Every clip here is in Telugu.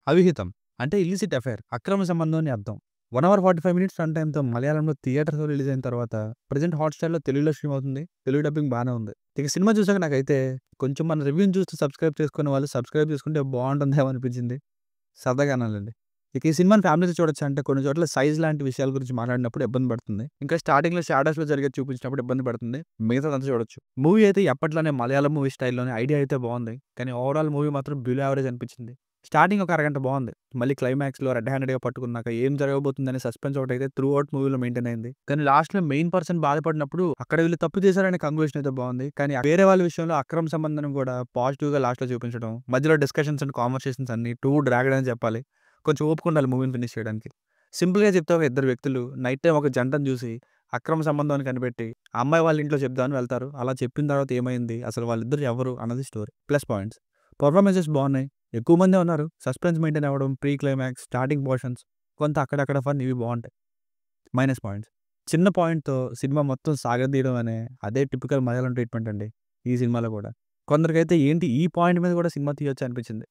అవిహితం అంటే ఇల్లిసిట్ అఫైర్, అక్రమ సంబంధం అని అర్థం. 1 అవర్ 45 మినిట్స్ రన్ టైమ్‌తో మలయాళంలో థియేటర్స్‌లో రిలీజ్ అయిన తర్వాత ప్రెజెంట్ హాట్‌స్టార్‌లో తెలుగులో స్ట్రీమ్ అవుతుంది. తెలుగు డబ్బింగ్ బానే ఉంది. ఇక సినిమా చూసాక నాకైతే కొంచెం మన రివ్యూని చూస్తూ సబ్స్క్రైబ్ చేసుకునే వాళ్ళు సబ్స్క్రైబ్ చేసుకుంటే బావుంటుందేమో అనిపించింది. సరదాగా అనాలండి. ఇక ఈ సినిమాని ఫ్యామిలీతో చూడొచ్చా అంటే కొన్ని చోట్ల సైజ్ లాంటి విషయాల గురించి మాట్లాడినప్పుడు ఇబ్బంది పడుతుంది. ఇంకా స్టార్టింగ్‌లో షాడోస్‌లో జరిగేది చూపించినప్పుడు ఇబ్బంది పడుతుంది. మిగతాదంతా చూడొచ్చు. మూవీ అయితే ఎప్పట్లోనే మలయాళం మూవీ స్టైల్‌లోనే ఐడియా అయితే బావుంది. కానీ ఓవరాల్ మూవీ మాత్రం బిలో యావరేజ్ అనిపించింది. స్టార్టింగ్ ఒక అరగంట బావుంది. మళ్ళీ క్లైమాక్స్‌లో రెడ్ హ్యాండెడ్‌గా పట్టుకున్నాక ఏం జరగబోతుందనే సస్పెన్స్ ఒకటైతే త్రూ ఔట్ మూవీలో మెయింటైన్ అయింది. కానీ లాస్ట్‌లో మెయిన్ పర్సన్ బాధపడినప్పుడు అక్కడ వీళ్ళు తప్పు చేశారనే కంక్లూజన్ అయితే బావుంది. కానీ వేరే వాళ్ళ విషయంలో అక్రమ సంబంధం కూడా పాజిటివ్‌గా లాస్ట్‌లో చూపించడం, మధ్యలో డిస్కషన్స్ అండ్ కాన్వర్సేషన్స్ అన్నీ టూ డ్రాగ్డ్ అని చెప్పాలి. కొంచెం ఓపిక ఉండాలి మూవీని ఫినిష్ చేయడానికి. సింపుల్‌గా చెప్తే ఒక ఇద్దరు వ్యక్తులు నైట్ టైమ్ ఒక జంటను చూసి అక్రమ సంబంధం అని కనిపెట్టి ఆ అమ్మాయి వాళ్ళ ఇంట్లో చెప్దామని వెళ్తారు. అలా చెప్పిన తర్వాత ఏమైంది? అసలు వాళ్ళిద్దరు ఎవరు? అన్నది స్టోరీ. Plus points. పెర్ఫార్మెన్సెస్ బావున్నాయి. ఎక్కువ మందే ఉన్నారు. సస్పెన్స్ మెయింటైన్ అవ్వడం, ప్రీ క్లైమాక్స్, స్టార్టింగ్ పోర్షన్స్, కొంత అక్కడక్కడ ఫన్ ఇవి బావుంటాయి. Minus points. చిన్న పాయింట్‌తో సినిమా మొత్తం సాగదీయడం అనే అదే టిపికల్ మలయాళం ట్రీట్మెంట్ అండి. ఈ సినిమాలో కూడా. కొందరికైతే ఏంటి ఈ పాయింట్ మీద కూడా సినిమా తీయొచ్చా అనిపించింది.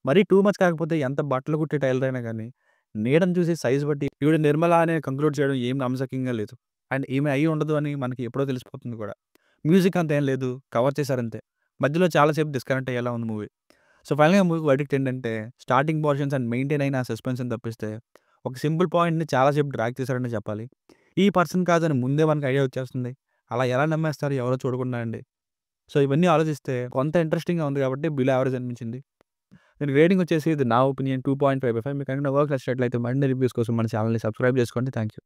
మరీ టూ మచ్ కాకపోతే ఎంత బట్టలు కుట్టే టైలర్ అయినా గానీ, నీడని చూసి సైజ్ బట్టి ఈవిడ నిర్మల అనే కంక్లూడ్ చేయడం ఏం నమ్మశక్యంగా లేదు. అండ్ ఈమె అయ్యి ఉండదు అని మనకి ఎప్పుడో తెలిసిపోతుంది కూడా. మ్యూజిక్ అంత ఏం లేదు. కవర్ చేశారంతే. మధ్యలో చాలా సేపు డిస్కనెక్ట్ అయ్యేలా ఉంది మూవీ. సో, ఫైనల్‌గా మూవీ వర్డిక్ట్ ఏంటంటే స్టార్టింగ్ పోర్షన్స్ అండ్ మెయింటైన్ అయిన ఆ సస్పెన్స్‌ని తప్పిస్తే ఒక సింపుల్ పాయింట్‌ని చాలా సేపు డ్రాగ్ చేశారనే చెప్పాలి. ఈ పర్సన్ కాదని ముందే మనకు ఐడియా వచ్చేస్తుంది. అలా ఎలా నమ్మేస్తారు ఎవరో చూడకుండా అండి. సో, ఇవన్నీ ఆలోచిస్తే కొంత ఇంట్రెస్టింగ్‌గా ఉంది కాబట్టి బిలో యావరేజ్ అనిపించింది. దీనికి రేటింగ్ వచ్చేసి ఇది నా ఒపీనియన్ 2.5/5. మీకు కనుక నా వర్క్ నచ్చినట్లయితే మరిన్ని రివ్యూస్ కోసం మన ఛానెల్‌ని సబ్స్క్రైబ్ చేసుకోండి. Thank you.